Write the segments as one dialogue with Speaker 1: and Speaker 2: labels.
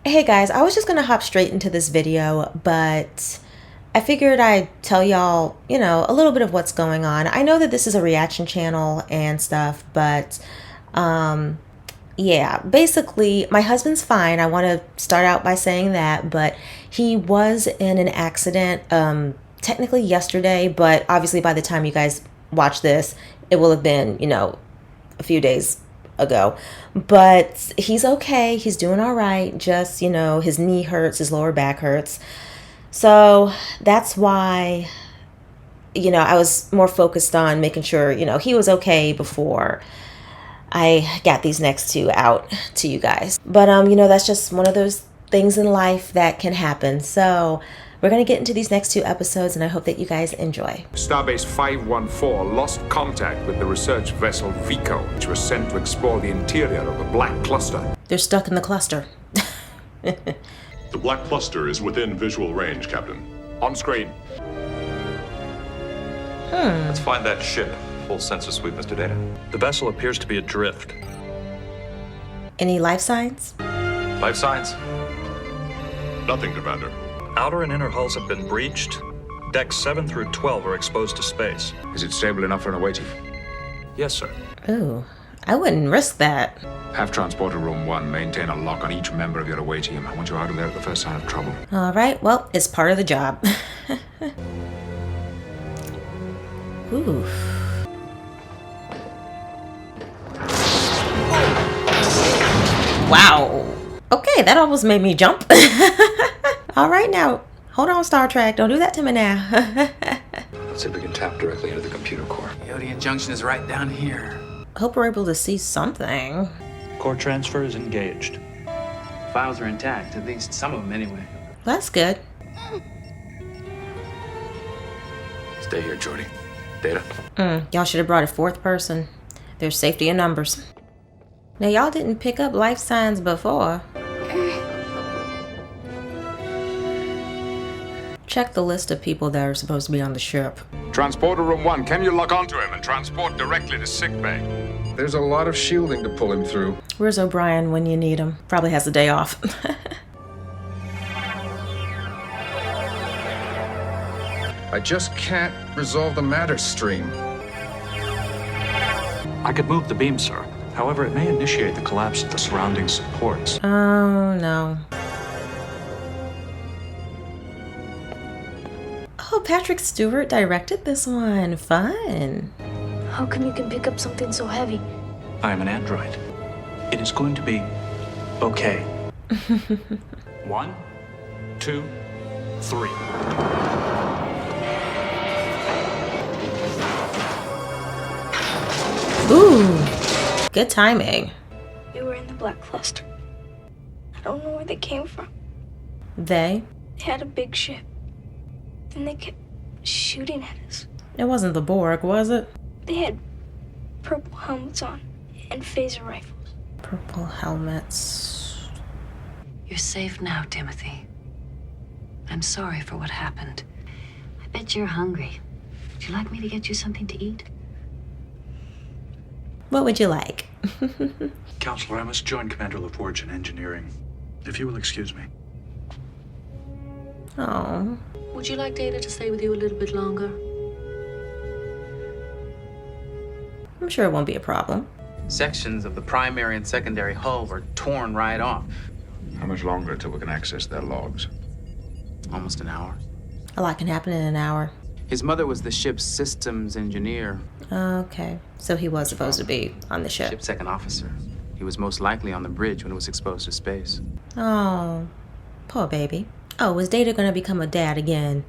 Speaker 1: Hey guys, I was just gonna hop straight into this video, but I figured I'd tell y'all, a little bit of what's going on. I know that this is a reaction channel and stuff, but yeah, basically my husband's fine. I want to start out by saying that, but he was in an accident technically yesterday, but obviously by the time you guys watch this, it will have been, a few days ago. But he's okay. He's doing all right. Just, his knee hurts, his lower back hurts. So that's why, I was more focused on making sure, he was okay before I got these next two out to you guys. But, that's just one of those things in life that can happen. So we're going to get into these next two episodes, and I hope that you guys enjoy.
Speaker 2: Starbase 514 lost contact with the research vessel Vico, which was sent to explore the interior of the Black Cluster.
Speaker 1: They're stuck in the cluster.
Speaker 3: The Black Cluster is within visual range, Captain.
Speaker 2: On screen.
Speaker 4: Let's find that ship. Full sensor sweep, Mr. Data.
Speaker 5: The vessel appears to be adrift.
Speaker 1: Any life signs?
Speaker 4: Life signs?
Speaker 3: Nothing, Commander.
Speaker 5: Outer and inner hulls have been breached. Decks 7 through 12 are exposed to space.
Speaker 2: Is it stable enough for an away team?
Speaker 5: Yes, sir.
Speaker 1: Ooh, I wouldn't risk that.
Speaker 2: Have transporter room 1 maintain a lock on each member of your away team. I want you out of there at the first sign of trouble.
Speaker 1: All right, well, it's part of the job. Ooh. Wow. Okay, that almost made me jump. All right, now, hold on, Star Trek. Don't do that to me now.
Speaker 4: Let's see if we can tap directly into the computer core.
Speaker 6: Yodian Junction is right down here.
Speaker 1: Hope we're able to see something.
Speaker 5: Core transfer is engaged.
Speaker 6: Files are intact, at least some of them anyway.
Speaker 1: That's good.
Speaker 4: Stay here, Jordy. Data.
Speaker 1: Y'all should have brought a fourth person. There's safety in numbers. Now, y'all didn't pick up life signs before. Check the list of people that are supposed to be on the ship.
Speaker 2: Transporter room 1, can you lock onto him and transport directly to sickbay?
Speaker 7: There's a lot of shielding to pull him through.
Speaker 1: Where's O'Brien when you need him? Probably has the day off.
Speaker 7: I just can't resolve the matter stream.
Speaker 5: I could move the beam, sir. However, it may initiate the collapse of the surrounding supports.
Speaker 1: Oh, no. Oh, Patrick Stewart directed this one. Fun.
Speaker 8: How come you can pick up something so heavy?
Speaker 5: I am an android. It is going to be okay. 1, 2, 3.
Speaker 1: Ooh, good timing.
Speaker 8: They were in the Black Cluster. I don't know where they came from.
Speaker 1: They
Speaker 8: had a big ship. Then they kept shooting at us.
Speaker 1: It wasn't the Borg, was it?
Speaker 8: They had purple helmets on and phaser rifles.
Speaker 1: Purple helmets.
Speaker 9: You're safe now, Timothy. I'm sorry for what happened. I bet you're hungry. Would you like me to get you something to eat?
Speaker 1: What would you like?
Speaker 5: Counselor, I must join Commander LaForge in engineering. If you will excuse me.
Speaker 1: Oh.
Speaker 9: Would you like Data to stay with you a little bit longer?
Speaker 1: I'm sure it won't be a problem.
Speaker 6: Sections of the primary and secondary hull were torn right off.
Speaker 2: How much longer until we can access their logs?
Speaker 6: Almost an hour.
Speaker 1: A lot can happen in an hour.
Speaker 6: His mother was the ship's systems engineer.
Speaker 1: Okay, so he was supposed to be on the ship.
Speaker 6: Ship's second officer. He was most likely on the bridge when it was exposed to space.
Speaker 1: Oh, poor baby. Oh, is Data gonna become a dad again?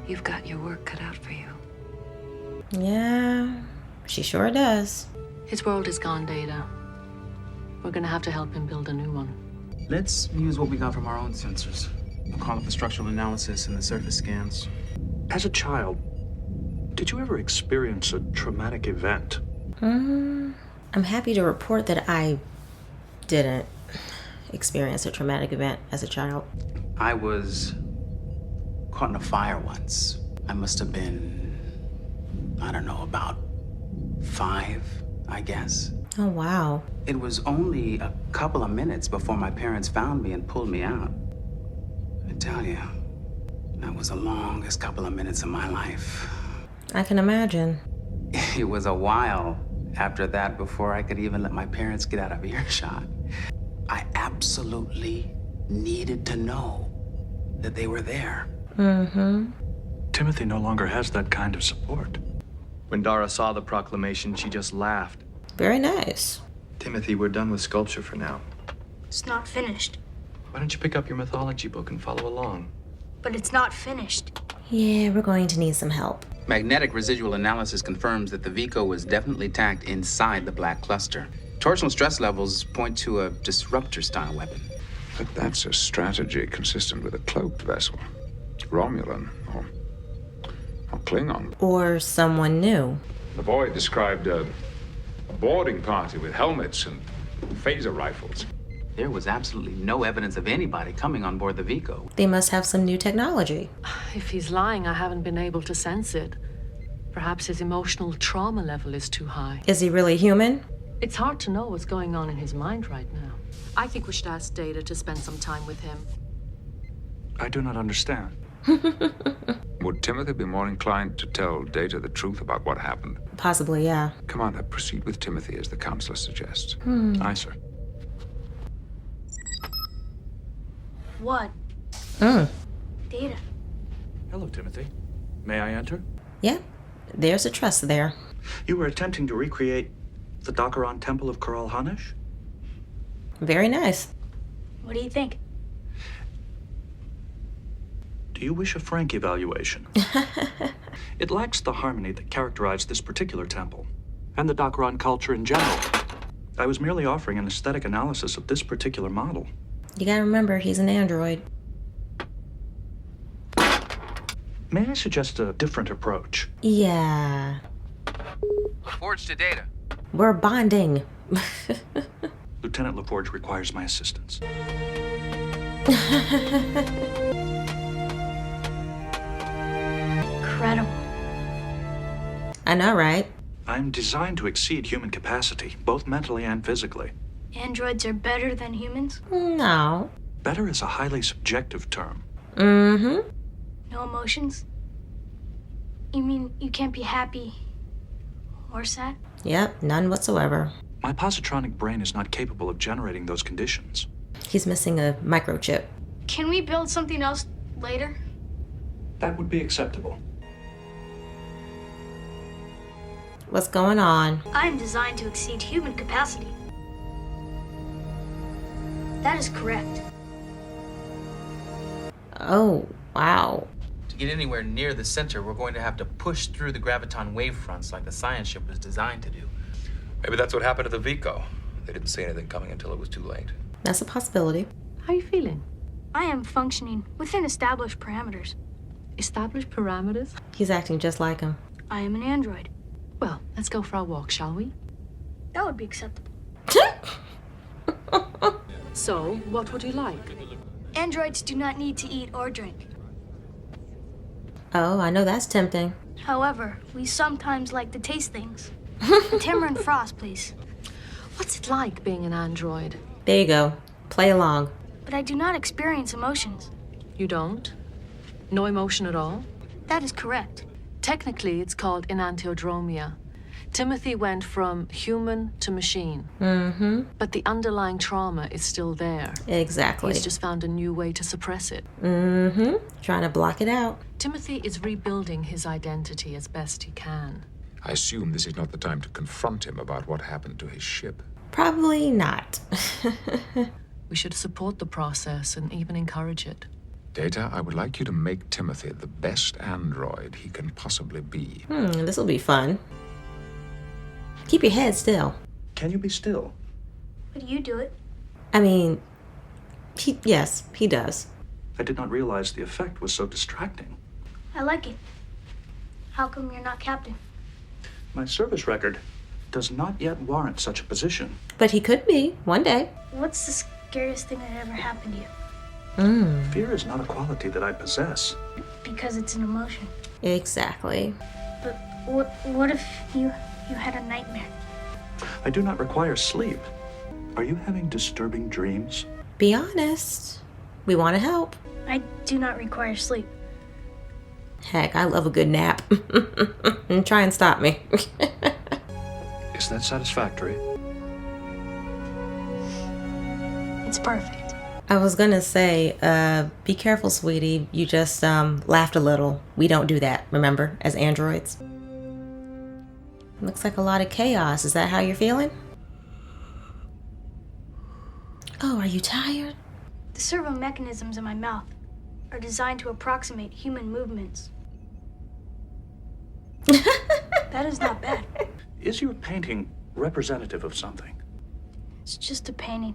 Speaker 9: You've got your work cut out for you.
Speaker 1: Yeah, she sure does.
Speaker 9: His world is gone, Data. We're gonna have to help him build a new one.
Speaker 6: Let's use what we got from our own sensors. We'll call it the structural analysis and the surface scans.
Speaker 5: As a child, did you ever experience a traumatic event?
Speaker 1: I'm happy to report that I didn't experience a traumatic event as a child.
Speaker 6: I was caught in a fire once. I must have been, I don't know, about 5, I guess.
Speaker 1: Oh, wow.
Speaker 6: It was only a couple of minutes before my parents found me and pulled me out. I tell you, that was the longest couple of minutes of my life.
Speaker 1: I can imagine.
Speaker 6: It was a while after that before I could even let my parents get out of earshot. I absolutely needed to know that they were there.
Speaker 1: Mm-hmm.
Speaker 5: Timothy no longer has that kind of support.
Speaker 10: When Dara saw the proclamation, she just laughed.
Speaker 1: Very nice.
Speaker 10: Timothy, we're done with sculpture for now.
Speaker 8: It's not finished.
Speaker 10: Why don't you pick up your mythology book and follow along?
Speaker 8: But it's not finished.
Speaker 1: Yeah, we're going to need some help.
Speaker 6: Magnetic residual analysis confirms that the Vico was definitely tacked inside the black cluster. Torsional stress levels point to a disruptor-style weapon.
Speaker 2: But that's a strategy consistent with a cloaked vessel. Romulan or Klingon.
Speaker 1: Or someone new.
Speaker 2: The boy described a boarding party with helmets and phaser rifles.
Speaker 6: There was absolutely no evidence of anybody coming on board the Vico.
Speaker 1: They must have some new technology.
Speaker 11: If he's lying, I haven't been able to sense it. Perhaps his emotional trauma level is too high.
Speaker 1: Is he really human?
Speaker 11: It's hard to know what's going on in his mind right now. I think we should ask Data to spend some time with him.
Speaker 5: I do not understand.
Speaker 2: Would Timothy be more inclined to tell Data the truth about what happened?
Speaker 1: Possibly, yeah.
Speaker 2: Commander, proceed with Timothy as the counselor suggests.
Speaker 5: Aye, sir.
Speaker 8: What?
Speaker 1: Mm.
Speaker 8: Data.
Speaker 5: Hello, Timothy. May I enter?
Speaker 1: Yeah, there's a trust there.
Speaker 5: You were attempting to recreate the Dakaran Temple of Kural Hanesh?
Speaker 1: Very nice.
Speaker 8: What do you think?
Speaker 5: Do you wish a frank evaluation? It lacks the harmony that characterized this particular temple, and the Dakaran culture in general. I was merely offering an aesthetic analysis of this particular model.
Speaker 1: You gotta remember, he's an android.
Speaker 5: May I suggest a different approach?
Speaker 1: Yeah.
Speaker 12: Forge to Data.
Speaker 1: We're bonding.
Speaker 5: Lieutenant LaForge requires my assistance.
Speaker 8: Incredible.
Speaker 1: I know, right?
Speaker 5: I'm designed to exceed human capacity, both mentally and physically.
Speaker 8: Androids are better than humans?
Speaker 1: No.
Speaker 5: Better is a highly subjective term.
Speaker 1: Mm-hmm.
Speaker 8: No emotions? You mean you can't be happy or sad?
Speaker 1: Yep, none whatsoever.
Speaker 5: My positronic brain is not capable of generating those conditions.
Speaker 1: He's missing a microchip.
Speaker 8: Can we build something else later?
Speaker 5: That would be acceptable.
Speaker 1: What's going on?
Speaker 8: I am designed to exceed human capacity. That is correct.
Speaker 1: Oh, wow.
Speaker 12: To get anywhere near the center, we're going to have to push through the graviton wavefronts like the science ship was designed to do.
Speaker 4: Maybe that's what happened to the Vico. They didn't see anything coming until it was too late.
Speaker 1: That's a possibility.
Speaker 11: How are you feeling?
Speaker 8: I am functioning within established parameters.
Speaker 11: Established parameters?
Speaker 1: He's acting just like him.
Speaker 8: I am an android.
Speaker 11: Well, let's go for a walk, shall we?
Speaker 8: That would be acceptable.
Speaker 11: So, what would you like?
Speaker 8: Androids do not need to eat or drink.
Speaker 1: Oh, I know that's tempting.
Speaker 8: However, we sometimes like to taste things. Timber and Frost, please.
Speaker 11: What's it like being an android?
Speaker 1: There you go. Play along.
Speaker 8: But I do not experience emotions.
Speaker 11: You don't? No emotion at all?
Speaker 8: That is correct.
Speaker 11: Technically, it's called enantiodromia. Timothy went from human to machine.
Speaker 1: Mm-hmm.
Speaker 11: But the underlying trauma is still there.
Speaker 1: Exactly.
Speaker 11: He's just found a new way to suppress it.
Speaker 1: Mm-hmm. Trying to block it out.
Speaker 11: Timothy is rebuilding his identity as best he can.
Speaker 2: I assume this is not the time to confront him about what happened to his ship.
Speaker 1: Probably not.
Speaker 11: We should support the process and even encourage it.
Speaker 2: Data, I would like you to make Timothy the best android he can possibly be.
Speaker 1: This will be fun. Keep your head still.
Speaker 5: Can you be still?
Speaker 8: But you do it.
Speaker 1: I mean, yes, he does.
Speaker 5: I did not realize the effect was so distracting.
Speaker 8: I like it. How come you're not captain?
Speaker 5: My service record does not yet warrant such a position.
Speaker 1: But he could be, one day.
Speaker 8: What's the scariest thing that ever happened to you?
Speaker 5: Fear is not a quality that I possess.
Speaker 8: Because it's an emotion.
Speaker 1: Exactly.
Speaker 8: But what if you had a nightmare?
Speaker 5: I do not require sleep. Are you having disturbing dreams?
Speaker 1: Be honest. We want to help.
Speaker 8: I do not require sleep.
Speaker 1: Heck, I love a good nap. And try and stop me.
Speaker 5: Is that satisfactory?
Speaker 8: It's perfect.
Speaker 1: I was gonna say, be careful, sweetie. You just laughed a little. We don't do that, remember, as androids. Looks like a lot of chaos. Is that how you're feeling? Oh, are you tired?
Speaker 8: The servo mechanisms in my mouth are designed to approximate human movements. That is not bad.
Speaker 5: Is your painting representative of something?
Speaker 8: It's just a painting.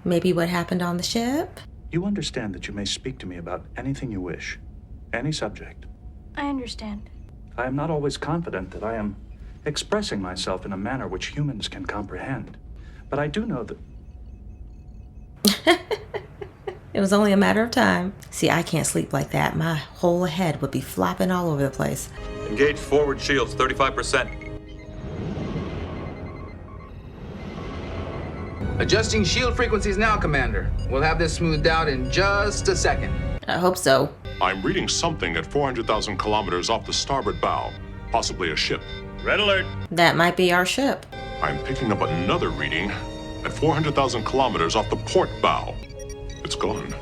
Speaker 1: Maybe what happened on the ship?
Speaker 5: You understand that you may speak to me about anything you wish, any subject.
Speaker 8: I understand.
Speaker 5: I am not always confident that I am expressing myself in a manner which humans can comprehend. But I do know that...
Speaker 1: It was only a matter of time. See, I can't sleep like that. My whole head would be flopping all over the place.
Speaker 4: Engage forward shields, 35%.
Speaker 12: Adjusting shield frequencies now, Commander. We'll have this smoothed out in just a second.
Speaker 1: I hope so.
Speaker 3: I'm reading something at 400,000 kilometers off the starboard bow. Possibly a ship.
Speaker 7: Red alert.
Speaker 1: That might be our ship.
Speaker 3: I'm picking up another reading at 400,000 kilometers off the port bow. It's gone.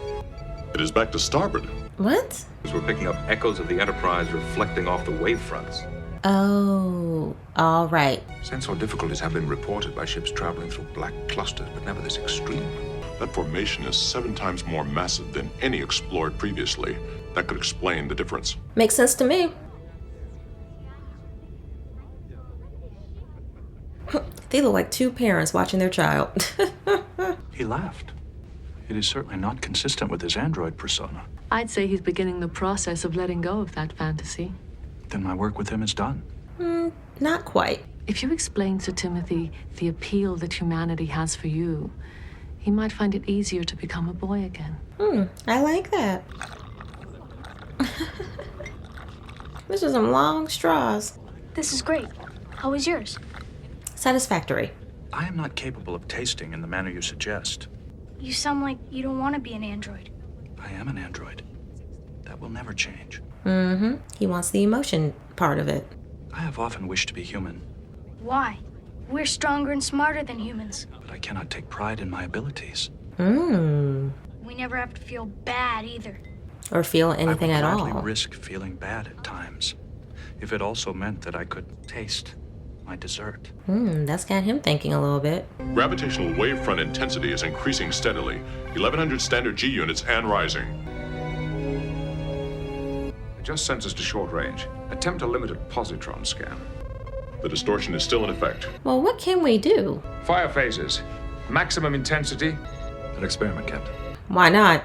Speaker 3: It is back to starboard.
Speaker 1: What?
Speaker 4: We're picking up echoes of the Enterprise reflecting off the wave fronts.
Speaker 1: Oh, all right.
Speaker 2: Sensor difficulties have been reported by ships traveling through black clusters, but never this extreme.
Speaker 3: That formation is 7 times more massive than any explored previously. That could explain the difference.
Speaker 1: Makes sense to me. They look like two parents watching their child.
Speaker 5: He laughed. It is certainly not consistent with his android persona.
Speaker 11: I'd say he's beginning the process of letting go of that fantasy.
Speaker 5: Then my work with him is done.
Speaker 1: Not quite.
Speaker 11: If you explain to Timothy the appeal that humanity has for you, he might find it easier to become a boy again.
Speaker 1: I like that. This is some long straws.
Speaker 8: This is great. How was yours?
Speaker 1: Satisfactory.
Speaker 5: I am not capable of tasting in the manner you suggest.
Speaker 8: You sound like you don't want to be an android.
Speaker 5: I am an android. That will never change.
Speaker 1: He wants the emotion part of it.
Speaker 5: I have often wished to be human,
Speaker 8: Why? We're stronger and smarter than humans.
Speaker 5: but I cannot take pride in my abilities.
Speaker 8: We never have to feel bad either.
Speaker 1: Or feel anything
Speaker 5: I
Speaker 1: at
Speaker 5: would gladly
Speaker 1: all.
Speaker 5: risk feeling bad at times, if it also meant that I could taste my dessert.
Speaker 1: That's got him thinking a little bit.
Speaker 3: Gravitational wavefront intensity is increasing steadily. 1100 standard G units and rising.
Speaker 2: Adjust sensors to short range. Attempt a limited positron scan.
Speaker 3: The distortion is still in effect.
Speaker 1: Well, what can we do?
Speaker 2: Fire phases. Maximum intensity.
Speaker 5: An experiment, Captain.
Speaker 1: Why not?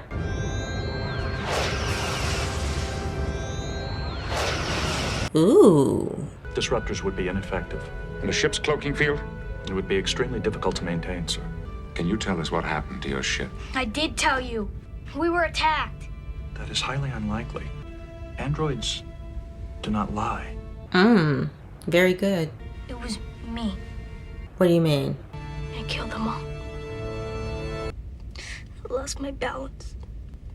Speaker 1: Ooh.
Speaker 5: Disruptors would be ineffective.
Speaker 2: And the ship's cloaking field?
Speaker 5: It would be extremely difficult to maintain, sir.
Speaker 2: Can you tell us what happened to your ship?
Speaker 8: I did tell you. We were attacked.
Speaker 5: That is highly unlikely. Androids do not lie.
Speaker 1: Very good.
Speaker 8: It was me.
Speaker 1: What do you mean?
Speaker 8: I killed them all. I lost my balance.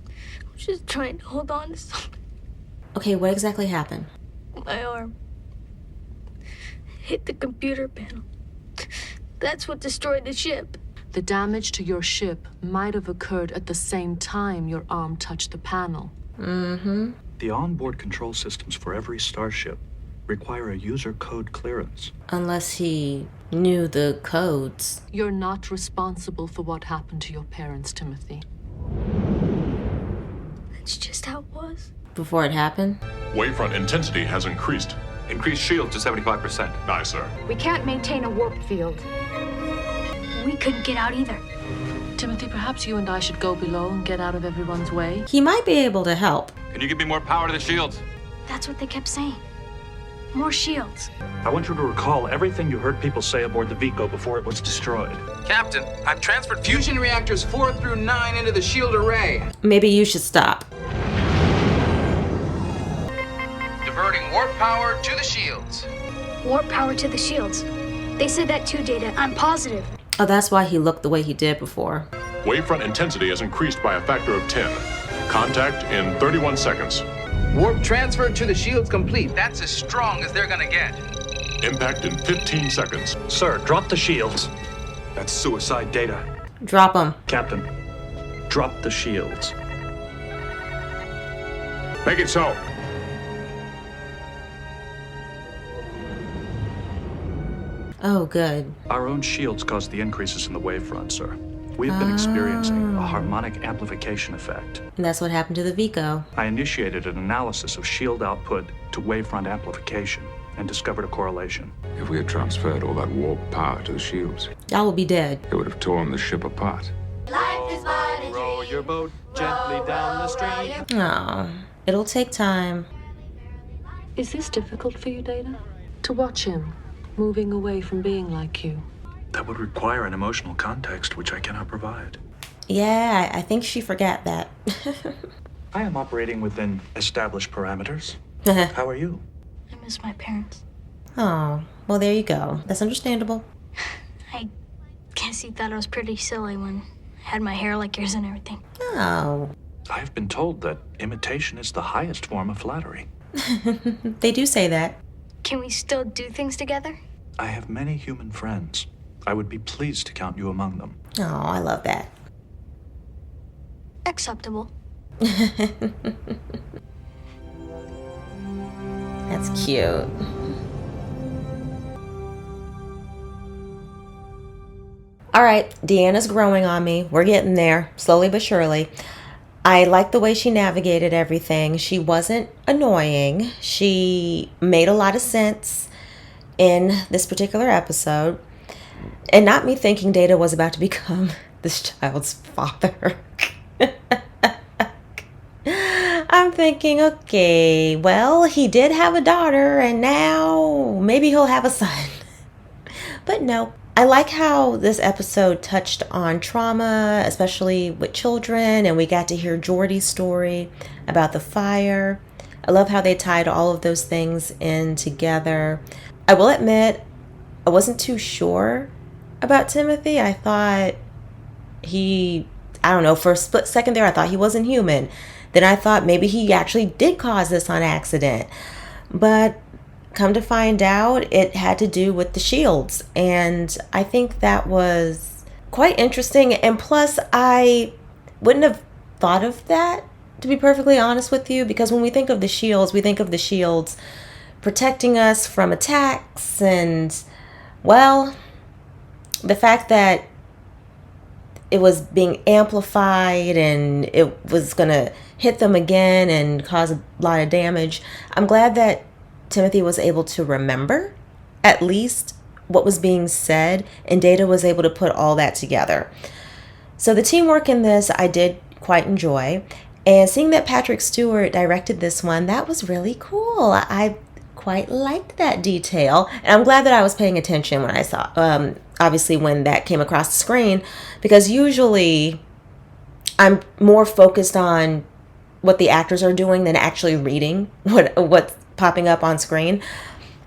Speaker 8: I was just trying to hold on to something.
Speaker 1: Okay, what exactly happened?
Speaker 8: My arm hit the computer panel. That's what destroyed the ship.
Speaker 11: The damage to your ship might have occurred at the same time your arm touched the panel.
Speaker 5: The onboard control systems for every starship require a user code clearance.
Speaker 1: Unless he knew the codes.
Speaker 11: You're not responsible for what happened to your parents, Timothy.
Speaker 8: That's just how it was.
Speaker 1: Before it happened?
Speaker 3: Wavefront intensity has increased.
Speaker 4: Increase shield to 75%.
Speaker 3: Aye, sir.
Speaker 13: We can't maintain a warp field.
Speaker 8: We couldn't get out either.
Speaker 11: Timothy, perhaps you and I should go below and get out of everyone's way.
Speaker 1: He might be able to help.
Speaker 4: Can you give me more power to the shields?
Speaker 8: That's what they kept saying. More shields.
Speaker 5: I want you to recall everything you heard people say aboard the Vico before it was destroyed.
Speaker 12: Captain, I've transferred fusion reactors 4 through 9 into the shield array.
Speaker 1: Maybe you should stop.
Speaker 12: Diverting warp power to the shields.
Speaker 8: Warp power to the shields. They said that too, Data. I'm positive.
Speaker 1: Oh, that's why he looked the way he did before.
Speaker 3: Wavefront intensity has increased by a factor of 10. Contact in 31 seconds.
Speaker 12: Warp transfer to the shield's complete. That's as strong as they're gonna get.
Speaker 3: Impact in 15 seconds.
Speaker 5: Sir, drop the shields. That's suicide data.
Speaker 1: Drop them.
Speaker 5: Captain, drop the shields.
Speaker 2: Make it so.
Speaker 1: Oh, good.
Speaker 5: Our own shields caused the increases in the wavefront, sir. We have been experiencing a harmonic amplification effect.
Speaker 1: And that's what happened to the Vico.
Speaker 5: I initiated an analysis of shield output to wavefront amplification and discovered a correlation.
Speaker 2: If we had transferred all that warp power to the shields,
Speaker 1: Y'all will be dead.
Speaker 2: it would have torn the ship apart.
Speaker 10: Row your boat gently down the stream.
Speaker 1: Oh, it'll take time.
Speaker 11: Is this difficult for you, Data? To watch him moving away from being like you?
Speaker 5: That would require an emotional context which I cannot provide.
Speaker 1: Yeah, I think she forgot that.
Speaker 5: I am operating within established parameters. How are you?
Speaker 8: I miss my parents.
Speaker 1: Oh, well, there you go. That's understandable.
Speaker 8: I guess he thought I was pretty silly when I had my hair like yours and everything.
Speaker 1: Oh.
Speaker 5: I've been told that imitation is the highest form of flattery.
Speaker 1: They do say that.
Speaker 8: Can we still do things together?
Speaker 5: I have many human friends. I would be pleased to count you among them.
Speaker 1: Oh, I love that.
Speaker 8: Acceptable.
Speaker 1: That's cute. All right, Deanna's growing on me. We're getting there, slowly but surely. I like the way she navigated everything. She wasn't annoying. She made a lot of sense in this particular episode. And not me thinking Data was about to become this child's father. I'm thinking, okay, well, he did have a daughter and now maybe he'll have a son. But no. I like how this episode touched on trauma, especially with children, and we got to hear Geordie's story about the fire. I love how they tied all of those things in together. I will admit, I wasn't too sure about Timothy. I thought I don't know, for a split second there, I thought he wasn't human. Then I thought maybe he actually did cause this on accident. But come to find out, it had to do with the shields. And I think that was quite interesting. And plus, I wouldn't have thought of that, to be perfectly honest with you, because when we think of the shields, we think of the shields protecting us from attacks. And, well, the fact that it was being amplified and it was going to hit them again and cause a lot of damage, I'm glad that Timothy was able to remember at least what was being said, and Data was able to put all that together. So the teamwork in this I did quite enjoy, and seeing that Patrick Stewart directed this one, that was really cool. I quite liked that detail, and I'm glad that I was paying attention when I saw obviously when that came across the screen, because usually I'm more focused on what the actors are doing than actually reading what's popping up on screen.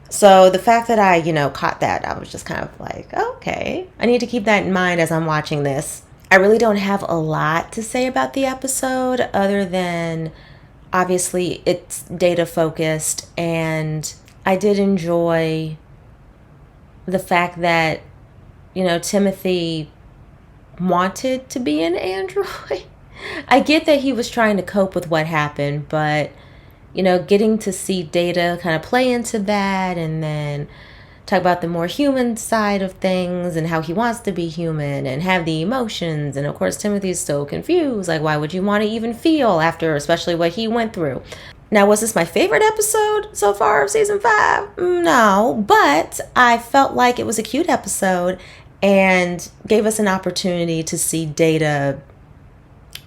Speaker 1: So the fact that I, caught that, I was just kind of like, okay, I need to keep that in mind as I'm watching this. I really don't have a lot to say about the episode other than obviously it's Data focused, and I did enjoy the fact that, Timothy wanted to be an android. I get that he was trying to cope with what happened, but getting to see Data kind of play into that and then talk about the more human side of things and how he wants to be human and have the emotions. And of course, Timothy's so confused. Like, why would you want to even feel after, especially what he went through? Now, was this my favorite episode so far of season 5? No, but I felt like it was a cute episode and gave us an opportunity to see Data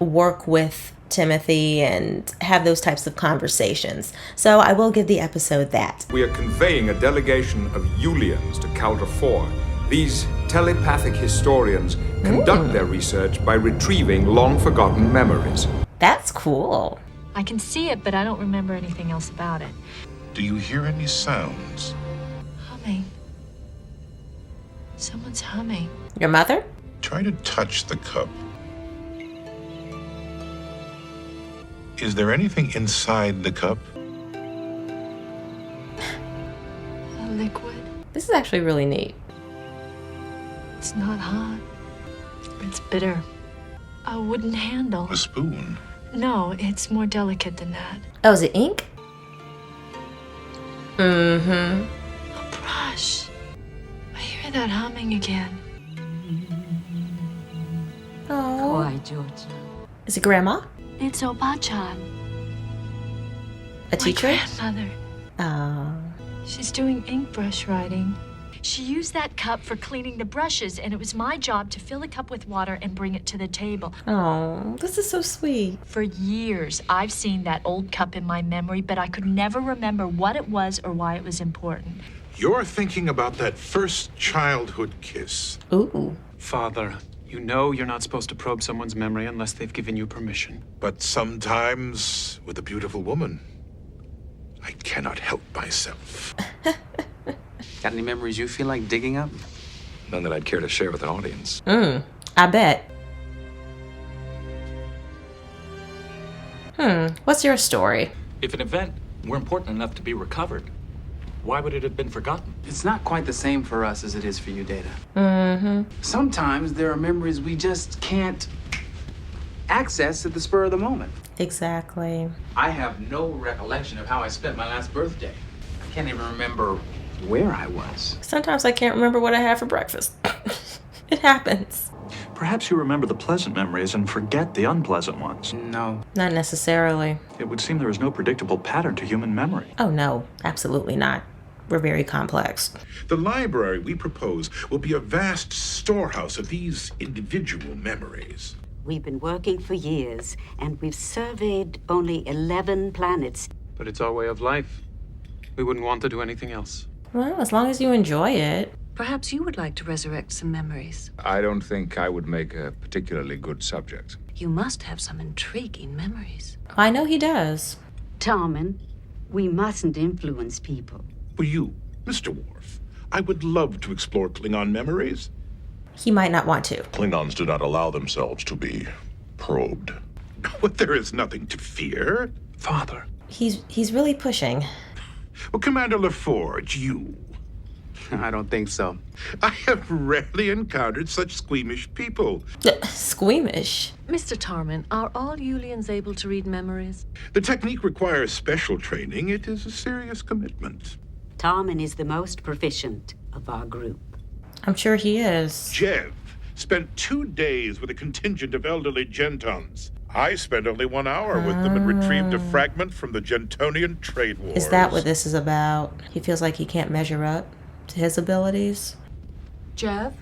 Speaker 1: work with Timothy and have those types of conversations. So I will give the episode that.
Speaker 2: We are conveying a delegation of Yulians to Caldra 4. These telepathic historians conduct their research by retrieving long-forgotten memories.
Speaker 1: That's cool.
Speaker 14: I can see it, but I don't remember anything else about it.
Speaker 3: Do you hear any sounds?
Speaker 14: Humming. Someone's humming.
Speaker 1: Your mother?
Speaker 15: Try to touch the cup. Is there anything inside the cup?
Speaker 14: A liquid.
Speaker 1: This is actually really neat.
Speaker 14: It's not hot. It's bitter. A wooden handle.
Speaker 15: A spoon?
Speaker 14: No, it's more delicate than that.
Speaker 1: Oh, is it ink? Mm-hmm.
Speaker 14: A brush. I hear that humming again.
Speaker 1: Oh.
Speaker 9: Why, Georgia?
Speaker 1: Is it Grandma?
Speaker 14: It's Obachan.
Speaker 1: A teacher?
Speaker 14: My grandmother.
Speaker 1: Oh.
Speaker 14: She's doing ink brush writing. She used that cup for cleaning the brushes, and it was my job to fill the cup with water and bring it to the table.
Speaker 1: Oh, this is so sweet.
Speaker 14: For years, I've seen that old cup in my memory, but I could never remember what it was or why it was important.
Speaker 15: You're thinking about that first childhood kiss.
Speaker 1: Ooh.
Speaker 5: Father, you know you're not supposed to probe someone's memory unless they've given you permission.
Speaker 15: But sometimes, with a beautiful woman, I cannot help myself.
Speaker 6: Got any memories you feel like digging up?
Speaker 4: None that I'd care to share with an audience.
Speaker 1: I bet. What's your story?
Speaker 5: If an event were important enough to be recovered, why would it have been forgotten?
Speaker 6: It's not quite the same for us as it is for you, Data.
Speaker 1: Mm-hmm.
Speaker 6: Sometimes there are memories we just can't access at the spur of the moment.
Speaker 1: Exactly.
Speaker 6: I have no recollection of how I spent my last birthday. I can't even remember where I was.
Speaker 1: Sometimes I can't remember what I had for breakfast. It happens.
Speaker 5: Perhaps you remember the pleasant memories and forget the unpleasant ones.
Speaker 6: No.
Speaker 1: Not necessarily.
Speaker 5: It would seem there is no predictable pattern to human memory.
Speaker 1: Oh, no. Absolutely not. We're very complex.
Speaker 15: The library we propose will be a vast storehouse of these individual memories.
Speaker 16: We've been working for years, and we've surveyed only 11 planets.
Speaker 5: But it's our way of life. We wouldn't want to do anything else.
Speaker 1: Well, as long as you enjoy it.
Speaker 9: Perhaps you would like to resurrect some memories.
Speaker 2: I don't think I would make a particularly good subject.
Speaker 9: You must have some intriguing memories.
Speaker 1: I know he does.
Speaker 16: Tarman, we mustn't influence people.
Speaker 15: For you, Mr. Worf, I would love to explore Klingon memories.
Speaker 1: He might not want to.
Speaker 15: Klingons do not allow themselves to be probed. But there is nothing to fear.
Speaker 5: Father.
Speaker 1: He's really pushing.
Speaker 15: Well, Commander LaForge, you.
Speaker 6: I don't think so.
Speaker 15: I have rarely encountered such squeamish people.
Speaker 1: Squeamish?
Speaker 11: Mr. Tarman, are all Yulians able to read memories?
Speaker 15: The technique requires special training. It is a serious commitment.
Speaker 16: Tarman is the most proficient of our group.
Speaker 1: I'm sure he is.
Speaker 15: Jev spent 2 days with a contingent of elderly Gentons. I spent only 1 hour with them and retrieved a fragment from the Gentonian trade wars.
Speaker 1: Is that what this is about? He feels like he can't measure up to his abilities?
Speaker 11: Jev?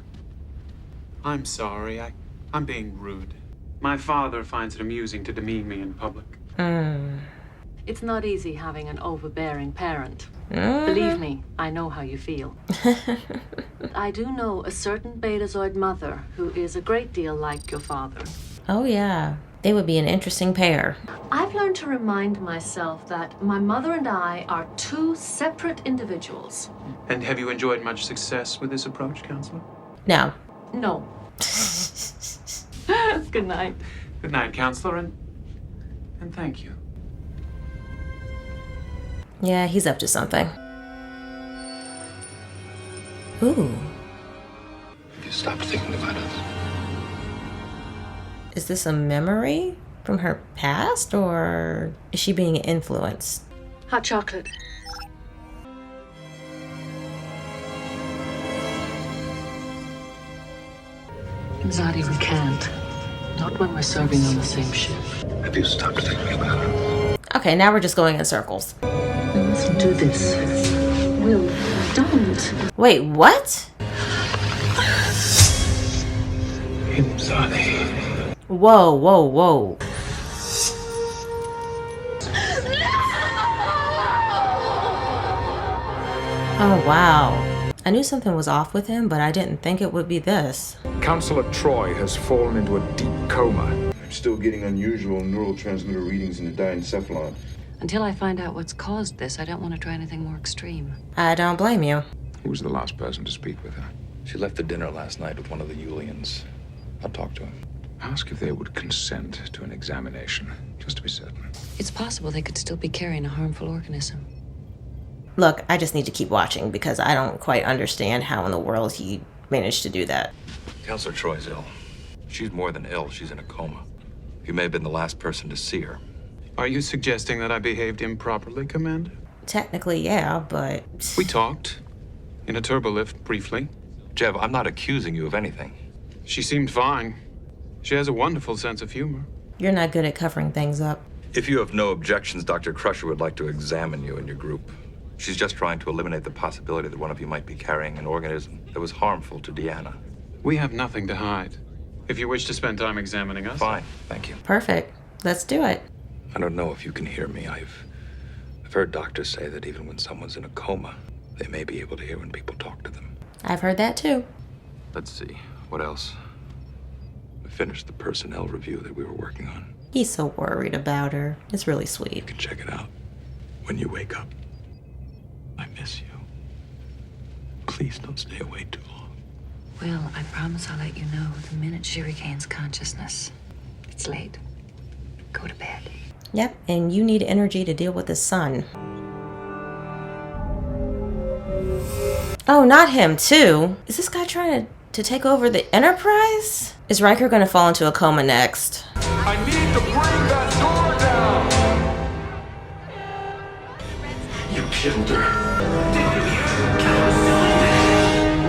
Speaker 5: I'm sorry. I'm being rude. My father finds it amusing to demean me in public.
Speaker 11: It's not easy having an overbearing parent.
Speaker 1: Mm-hmm.
Speaker 11: Believe me, I know how you feel. I do know a certain Betazoid mother who is a great deal like your father.
Speaker 1: Oh, yeah. They would be an interesting pair.
Speaker 11: I've learned to remind myself that my mother and I are two separate individuals.
Speaker 5: And have you enjoyed much success with this approach, Counselor?
Speaker 1: No.
Speaker 11: No. Good night.
Speaker 5: Good night, Counselor, and thank you.
Speaker 1: Yeah, he's up to something. Ooh.
Speaker 3: Have you stopped thinking about us?
Speaker 1: Is this a memory from her past, or is she being influenced?
Speaker 11: Hot chocolate. Zadi, we can't. Not when we're serving on the same ship.
Speaker 3: Have you stopped thinking about us?
Speaker 1: Okay, now we're just going in circles.
Speaker 11: We mustn't do this. Will, don't.
Speaker 1: Wait, what?
Speaker 3: Zadi.
Speaker 1: Whoa, whoa, whoa. Oh, wow. I knew something was off with him, but I didn't think it would be this.
Speaker 2: Counselor Troy has fallen into a deep coma.
Speaker 17: I'm still getting unusual neurotransmitter readings in the diencephalon.
Speaker 9: Until I find out what's caused this, I don't want to try anything more extreme.
Speaker 1: I don't blame you.
Speaker 2: Who was the last person to speak with her?
Speaker 4: She left the dinner last night with one of the Julians. I'll talk to him.
Speaker 2: Ask if they would consent to an examination, just to be certain.
Speaker 9: It's possible they could still be carrying a harmful organism.
Speaker 1: Look, I just need to keep watching because I don't quite understand how in the world he managed to do that.
Speaker 4: Counselor Troy's ill. She's more than ill. She's in a coma. You may have been the last person to see her.
Speaker 18: Are you suggesting that I behaved improperly, Commander?
Speaker 1: Technically, yeah, but...
Speaker 18: We talked. In a turbolift, briefly.
Speaker 4: Jev, I'm not accusing you of anything.
Speaker 18: She seemed fine. She has a wonderful sense of humor.
Speaker 1: You're not good at covering things up.
Speaker 4: If you have no objections, Dr. Crusher would like to examine you and your group. She's just trying to eliminate the possibility that one of you might be carrying an organism that was harmful to Deanna.
Speaker 18: We have nothing to hide. If you wish to spend time examining us...
Speaker 4: Fine, thank you.
Speaker 1: Perfect. Let's do it.
Speaker 4: I don't know if you can hear me. I've heard doctors say that even when someone's in a coma, they may be able to hear when people talk to them.
Speaker 1: I've heard that too.
Speaker 4: Let's see. What else? We finished the personnel review that we were working on.
Speaker 1: He's so worried about her. It's really sweet.
Speaker 4: You can check it out when you wake up. I miss you. Please don't stay away too long.
Speaker 9: Will, I promise I'll let you know the minute she regains consciousness. It's late. Go to bed.
Speaker 1: Yep, and you need energy to deal with the sun. Oh, not him, too. Is this guy trying to take over the Enterprise? Is Riker gonna fall into a coma next?
Speaker 2: I need to bring that door down!
Speaker 3: You killed her.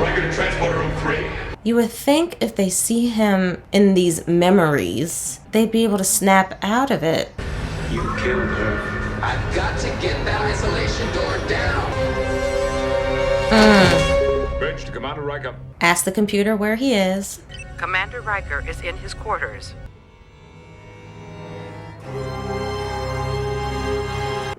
Speaker 3: Riker to transporter room 3.
Speaker 1: You would think if they see him in these memories, they'd be able to snap out of it.
Speaker 3: You killed her.
Speaker 10: I've got to get that isolation door down.
Speaker 2: Bridge to Commander Riker.
Speaker 1: Ask the computer where he is.
Speaker 19: Commander Riker is in his quarters.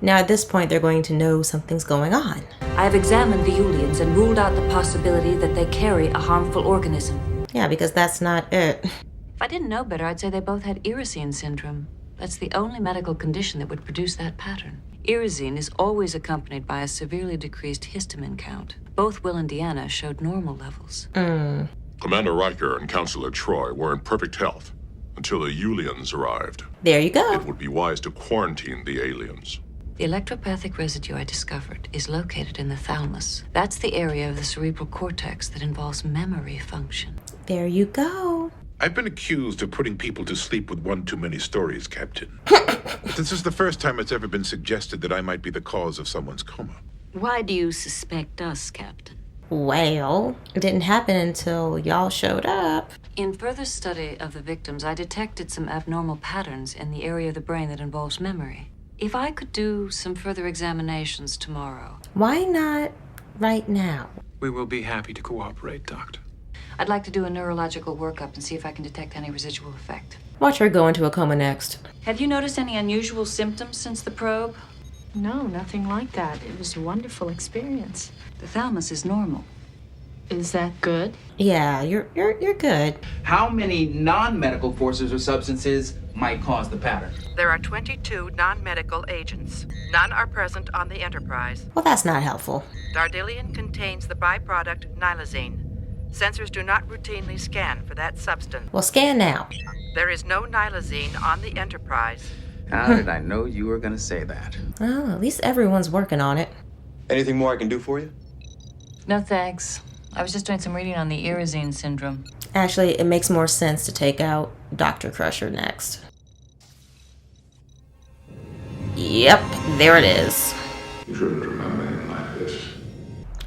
Speaker 1: Now at this point, they're going to know something's going on.
Speaker 20: I have examined the Julians and ruled out the possibility that they carry a harmful organism.
Speaker 1: Yeah, because that's not it.
Speaker 9: If I didn't know better, I'd say they both had Irisine syndrome. That's the only medical condition that would produce that pattern. Irisine is always accompanied by a severely decreased histamine count. Both Will and Deanna showed normal levels.
Speaker 3: Commander Riker and Counselor Troy were in perfect health until the Julians arrived.
Speaker 1: There you go.
Speaker 3: It would be wise to quarantine the aliens.
Speaker 9: The electropathic residue I discovered is located in the thalamus. That's the area of the cerebral cortex that involves memory function.
Speaker 1: There you go.
Speaker 15: I've been accused of putting people to sleep with one too many stories, Captain. But this is the first time it's ever been suggested that I might be the cause of someone's coma.
Speaker 16: Why do you suspect us, Captain?
Speaker 1: Well, it didn't happen until y'all showed up.
Speaker 9: In further study of the victims, I detected some abnormal patterns in the area of the brain that involves memory. If I could do some further examinations tomorrow.
Speaker 1: Why not right now?
Speaker 18: We will be happy to cooperate, Doctor.
Speaker 9: I'd like to do a neurological workup and see if I can detect any residual effect.
Speaker 1: Watch her go into a coma next.
Speaker 9: Have you noticed any unusual symptoms since the probe?
Speaker 14: No, nothing like that. It was a wonderful experience.
Speaker 9: The thalamus is normal.
Speaker 14: Is that good?
Speaker 1: Yeah, you're good.
Speaker 12: How many non-medical forces or substances might cause the pattern?
Speaker 19: There are 22 non-medical agents. None are present on the Enterprise.
Speaker 1: Well, that's not helpful.
Speaker 19: Dardillion contains the byproduct nilazine. Sensors do not routinely scan for that substance.
Speaker 1: Well, scan now.
Speaker 19: There is no nilazine on the Enterprise.
Speaker 6: How did I know you were going to say that?
Speaker 1: Well, at least everyone's working on it.
Speaker 4: Anything more I can do for you?
Speaker 9: No thanks. I was just doing some reading on the Irisine syndrome.
Speaker 1: Actually, it makes more sense to take out Dr. Crusher next. Yep, there it is.
Speaker 17: You shouldn't remember him like this.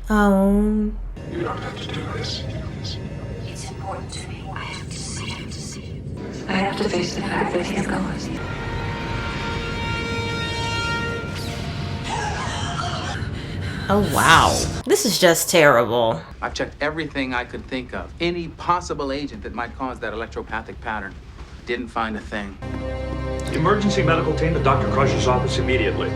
Speaker 1: Oh.
Speaker 17: You don't have to do this.
Speaker 9: It's important to me. I have to see him. I have to face the fact that he's gone.
Speaker 1: Oh, wow. This is just terrible.
Speaker 6: I've checked everything I could think of. Any possible agent that might cause that electropathic pattern. Didn't find a thing.
Speaker 5: Emergency medical team to Dr. Crusher's office immediately.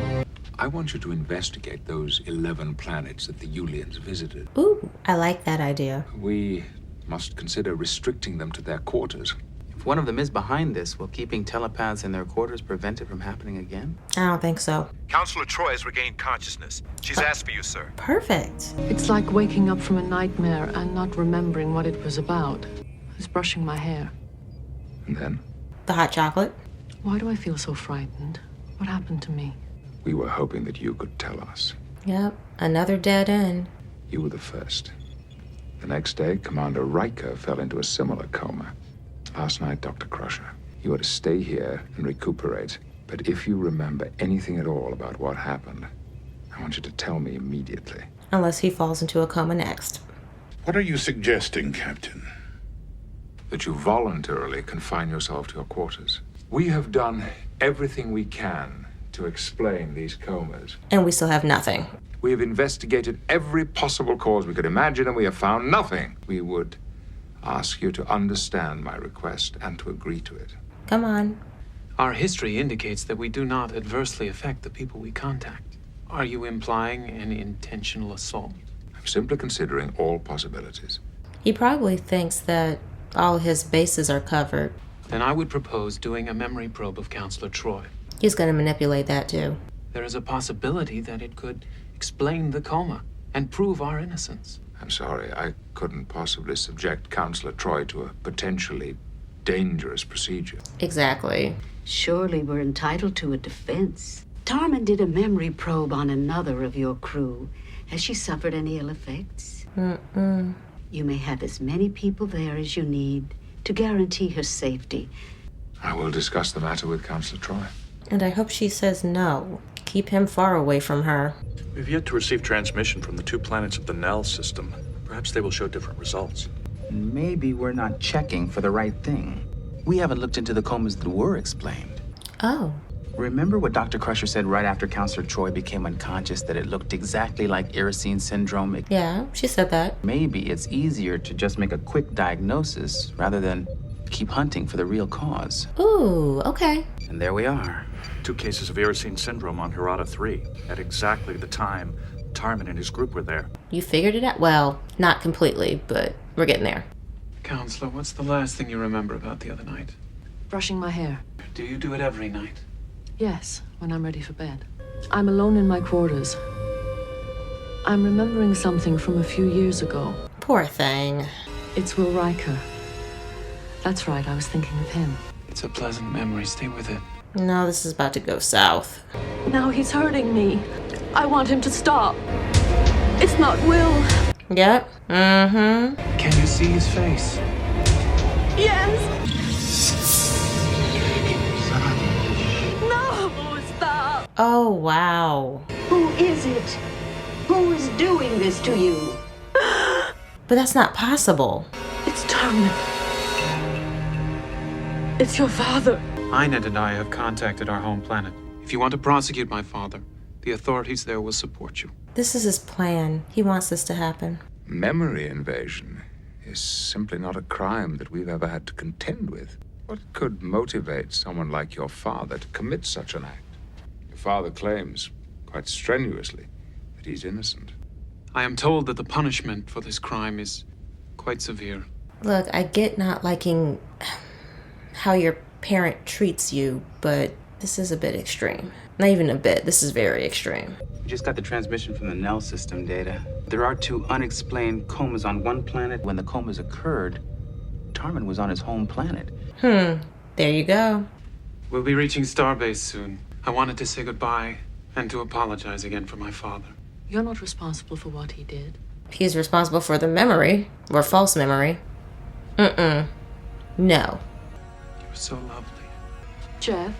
Speaker 2: I want you to investigate those 11 planets that the Julians visited.
Speaker 1: Ooh, I like that idea.
Speaker 2: We must consider restricting them to their quarters.
Speaker 6: If one of them is behind this, will keeping telepaths in their quarters prevent it from happening again?
Speaker 1: I don't think so.
Speaker 21: Counselor Troy has regained consciousness. She's asked for you, sir.
Speaker 1: Perfect.
Speaker 11: It's like waking up from a nightmare and not remembering what it was about. I was brushing my hair.
Speaker 2: And then?
Speaker 1: The hot chocolate.
Speaker 11: Why do I feel so frightened? What happened to me?
Speaker 2: We were hoping that you could tell us.
Speaker 1: Yep, another dead end.
Speaker 2: You were the first. The next day, Commander Riker fell into a similar coma. Last night, Dr. Crusher, you are to stay here and recuperate. But if you remember anything at all about what happened, I want you to tell me immediately.
Speaker 1: Unless he falls into a coma next.
Speaker 15: What are you suggesting, Captain?
Speaker 2: That you voluntarily confine yourself to your quarters. We have done everything we can to explain these comas.
Speaker 1: And we still have nothing.
Speaker 2: We have investigated every possible cause we could imagine, and we have found nothing. We would ask you to understand my request and to agree to it.
Speaker 1: Come on.
Speaker 18: Our history indicates that we do not adversely affect the people we contact. Are you implying an intentional assault?
Speaker 2: I'm simply considering all possibilities.
Speaker 1: He probably thinks that all his bases are covered.
Speaker 18: Then I would propose doing a memory probe of Counselor Troy.
Speaker 1: He's going to manipulate that too.
Speaker 18: There is a possibility that it could explain the coma and prove our innocence.
Speaker 2: I'm sorry, I couldn't possibly subject Counselor Troy to a potentially dangerous procedure.
Speaker 1: Exactly.
Speaker 16: Surely we're entitled to a defense. Tarman did a memory probe on another of your crew. Has she suffered any ill effects?
Speaker 1: Mm-mm.
Speaker 16: You may have as many people there as you need to guarantee her safety.
Speaker 2: I will discuss the matter with Counselor Troy.
Speaker 1: And I hope she says no. Keep him far away from her.
Speaker 5: We've yet to receive transmission from the 2 planets of the Nell system. Perhaps they will show different results.
Speaker 6: Maybe we're not checking for the right thing. We haven't looked into the comas that were explained.
Speaker 1: Oh.
Speaker 6: Remember what Dr. Crusher said right after Counselor Troy became unconscious, that it looked exactly like Erisine syndrome?
Speaker 1: Yeah, she said that.
Speaker 6: Maybe it's easier to just make a quick diagnosis rather than keep hunting for the real cause.
Speaker 1: Ooh, okay.
Speaker 6: And there we are.
Speaker 5: 2 cases of Erisine syndrome on Hirata 3 at exactly the time Tarman and his group were there.
Speaker 1: You figured it out? Well, not completely, but we're getting there.
Speaker 18: Counselor, what's the last thing you remember about the other night?
Speaker 11: Brushing my hair.
Speaker 18: Do you do it every night?
Speaker 11: Yes, when I'm ready for bed. I'm alone in my quarters. I'm remembering something from a few years ago.
Speaker 1: Poor thing.
Speaker 11: It's Will Riker. That's right, I was thinking of him.
Speaker 18: It's a pleasant memory. Stay with it.
Speaker 1: No, this is about to go south.
Speaker 11: Now he's hurting me. I want him to stop. It's not Will.
Speaker 1: Yep. Mm-hmm.
Speaker 18: Can you see his face?
Speaker 11: Yes. No, stop.
Speaker 1: Oh, wow.
Speaker 16: Who is it? Who is doing this to you?
Speaker 1: But that's not possible.
Speaker 11: It's Tarman. It's your father.
Speaker 18: Einet and I have contacted our home planet. If you want to prosecute my father, the authorities there will support you.
Speaker 1: This is his plan. He wants this to happen.
Speaker 2: Memory invasion is simply not a crime that we've ever had to contend with. What could motivate someone like your father to commit such an act? Your father claims, quite strenuously, that he's innocent.
Speaker 18: I am told that the punishment for this crime is quite severe.
Speaker 1: Look, I get not liking how your parent treats you, but this is a bit extreme. Not even a bit. This is very extreme.
Speaker 6: We just got the transmission from the Nell system data. There are 2 unexplained comas on one planet. When the comas occurred, Tarman was on his home planet.
Speaker 1: There you go.
Speaker 18: We'll be reaching Starbase soon. I wanted to say goodbye and to apologize again for my father.
Speaker 11: You're not responsible for what he did.
Speaker 1: He's responsible for the memory, or false memory. No.
Speaker 18: You were so lovely.
Speaker 11: Jeff,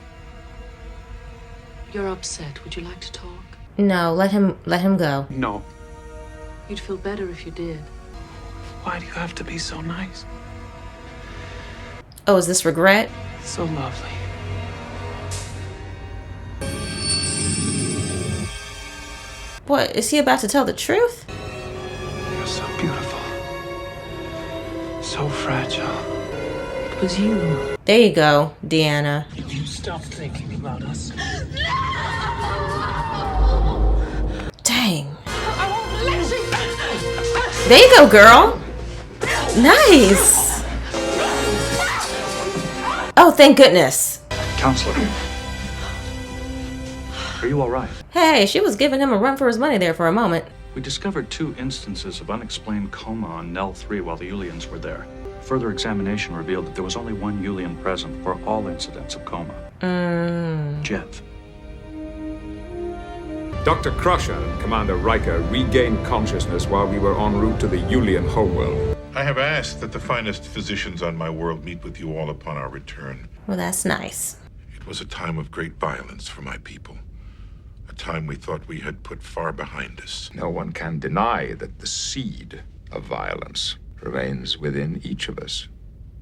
Speaker 11: you're upset. Would you like to talk?
Speaker 1: No, let him go.
Speaker 18: No.
Speaker 11: You'd feel better if you did.
Speaker 18: Why do you have to be so nice?
Speaker 1: Oh, is this regret?
Speaker 18: So lovely.
Speaker 1: What, is he about to tell the truth?
Speaker 18: You're so beautiful. So fragile.
Speaker 11: It was you.
Speaker 1: There you go, Deanna.
Speaker 18: You stop thinking about us.
Speaker 1: Dang. There you go, girl. Nice. Oh, thank goodness.
Speaker 5: Counselor. Are you all right?
Speaker 1: Hey, she was giving him a run for his money there for a moment.
Speaker 5: We discovered 2 instances of unexplained coma on Nell 3 while the Yulians were there. Further examination revealed that there was only 1 Yulian present for all incidents of coma. Jeff.
Speaker 2: Dr. Crusher and Commander Riker regained consciousness while we were en route to the Yulian homeworld.
Speaker 15: I have asked that the finest physicians on my world meet with you all upon our return.
Speaker 1: Well, that's nice.
Speaker 15: It was a time of great violence for my people. A time we thought we had put far behind us.
Speaker 2: No one can deny that the seed of violence remains within each of us.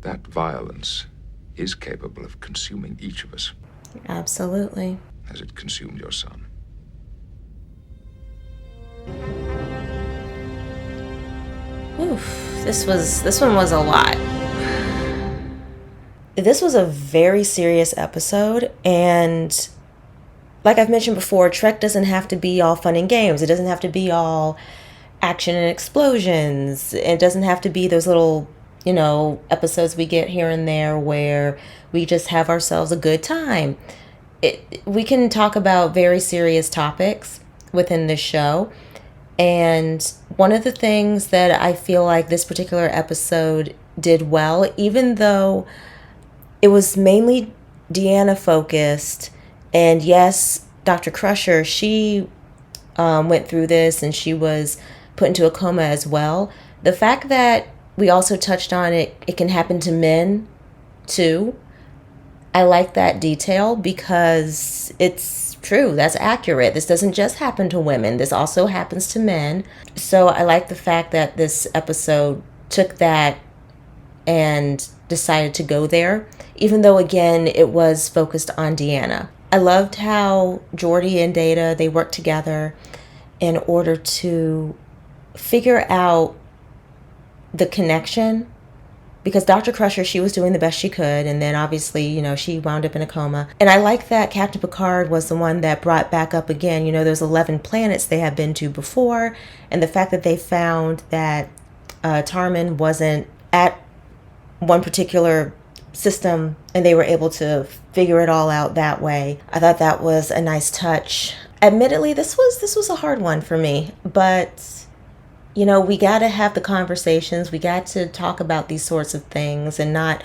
Speaker 2: That violence is capable of consuming each of us.
Speaker 1: Absolutely.
Speaker 2: As it consumed your son.
Speaker 1: Oof, this one was a lot. This was a very serious episode, and like I've mentioned before, Trek doesn't have to be all fun and games. It doesn't have to be all action and explosions. It doesn't have to be those little, episodes we get here and there where we just have ourselves a good time. We can talk about very serious topics within this show. And one of the things that I feel like this particular episode did well, even though it was mainly Deanna focused, and yes, Dr. Crusher, she went through this and she was put into a coma as well. The fact that we also touched on it can happen to men too. I like that detail because it's true. That's accurate. This doesn't just happen to women. This also happens to men. So I like the fact that this episode took that and decided to go there, even though, again, it was focused on Deanna. I loved how Geordi and Data, they worked together in order to figure out the connection, because Dr. Crusher, she was doing the best she could, and then obviously, she wound up in a coma. And I like that Captain Picard was the one that brought back up again, those 11 planets they had been to before, and the fact that they found that Tarman wasn't at one particular system, and they were able to figure it all out that way. I thought that was a nice touch. Admittedly, this was a hard one for me, but we got to have the conversations. We got to talk about these sorts of things and not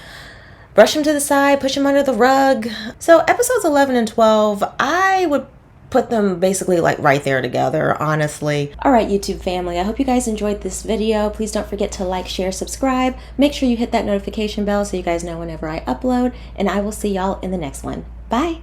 Speaker 1: brush them to the side, push them under the rug. So episodes 11 and 12, I would put them basically like right there together, honestly. All right, YouTube family, I hope you guys enjoyed this video. Please don't forget to like, share, subscribe. Make sure you hit that notification bell so you guys know whenever I upload, and I will see y'all in the next one. Bye.